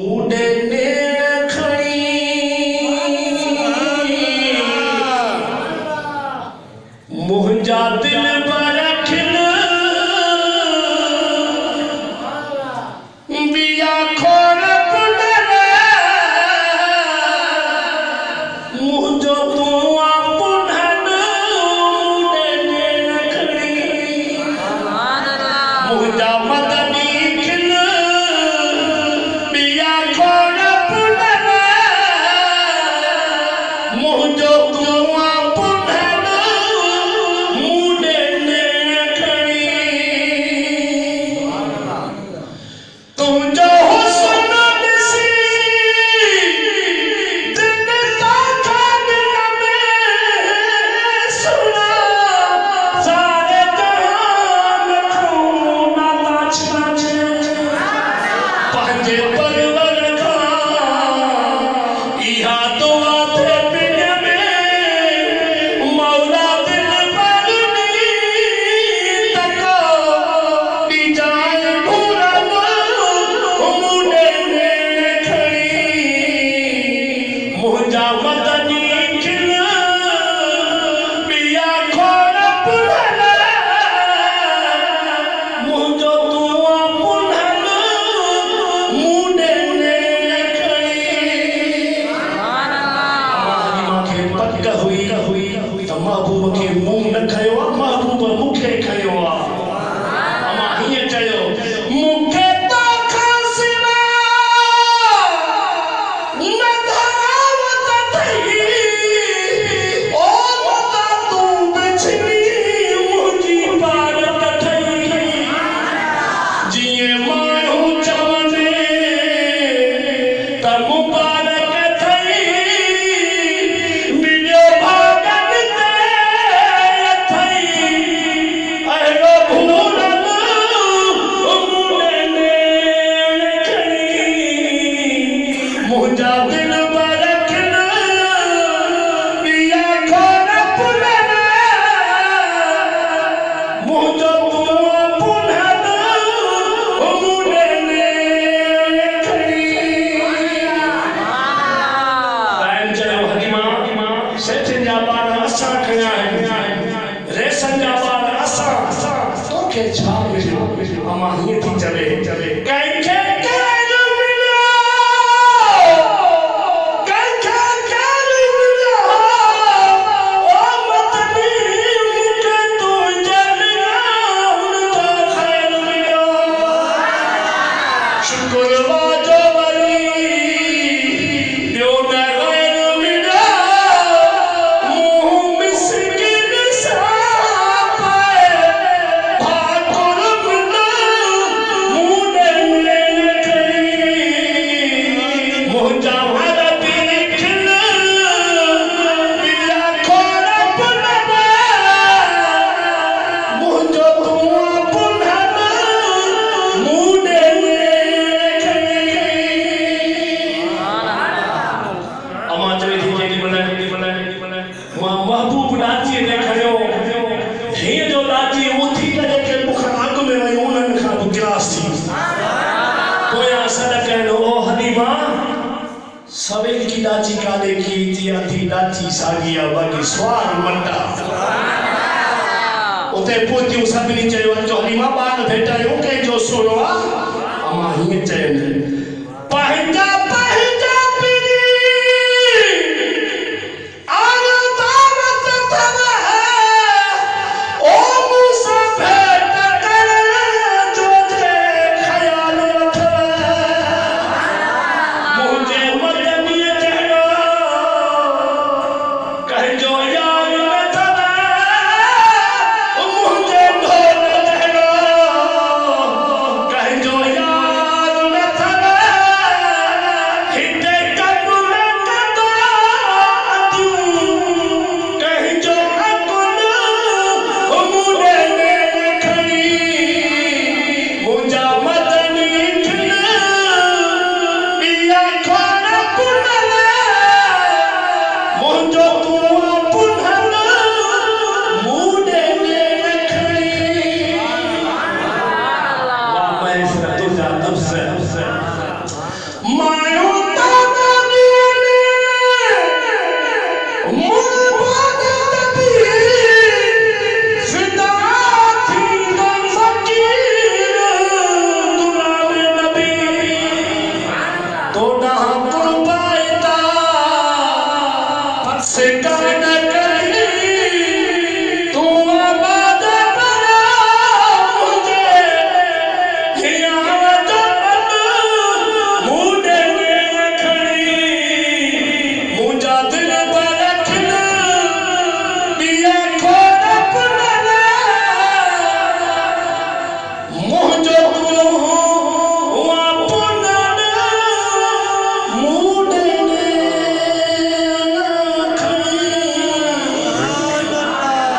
मुंडे ने खड़ी मुंहिंजा दिल बरखिन बिया खोर पुनर मुंहिंजो तूं पुनर मुंडे ने खड़ी मुंहिंजा मदनी खिल बिया खोर पुनर मुंहिंजो तूं पुनर मुंडे ने खड़ी तुंहिंजो हुस्न ॾिसी दिल ताथा दिल में सुना सारे जहान खून नाच नाच पंहिंजे परवर खां इहा दुआ थे पिन में मौला दिल बरनी तको डिजाइन भुरल मुंडे ने खड़ी मुंहिंजा मदनी खिल बिया खोर पुनर मुंहिंजो तूं पुनर मुंडे ने खड़ी मूंखे पक हुई त महबूब खे मुंहुं न खयो आहे महबूब मूंखे खयो आहे अमां हीअं चयो मूंखे तोखां सिवा न धरावत अथई ओ मता तूं बिछड़ी मुंहिंजी पारत अथई जीअं माण्हू चवंदे त मुबारक अथई मिलियो भाॻनि ते अथई अहिड़ो भूरल मुंडे ने खड़ी मुंहिंजा दिल बरखिन बिया खोर पुनर मुंहिंजो तूं पुनर मुंडे ने खड़ी टाइम चयो हलीमा सेठनि जा ॿार असां खया आहिनि रेसन जा ॿार असां तोखे छा मिलियो अमां हीअं थी चवे कंहिंखे केरु मिलियो कंहिंखे केरु मिलियो ओ मदनी मूंखे तुंहिंजे निराउन जो ख़ैरु मिलियो शुक्रवार जो वरी ॿियो न ग़ैरु मिलियो मुंहुं मिस्किन सां पाए भाकुर मिलियो मुंडे ने खड़ी मुंहिंजा वरदी खिल बिया खोर पुनर मुंहिंजो तूं पुनर मुंडे ने खड़ी अमां चवे थी जेॾी महिल मां महबूब ॾाचीअ ते खड़ियो हीअं जो ॾाची उथी करे के मूंखां अॻु में वई उन्हनि खां बि गिलास थी पोयां सॾ कनि ओ हलीमा सवेल की ॾाची काॾे की थी अधी ॾाची साॻी आहे बाक़ी स्वार मंडा उते पहुतियूं सभिनी चयो अचो हलीमा ॿार भेटायो कंहिंजो सोनो आहे अमां हीअं चयनि पंहिंजा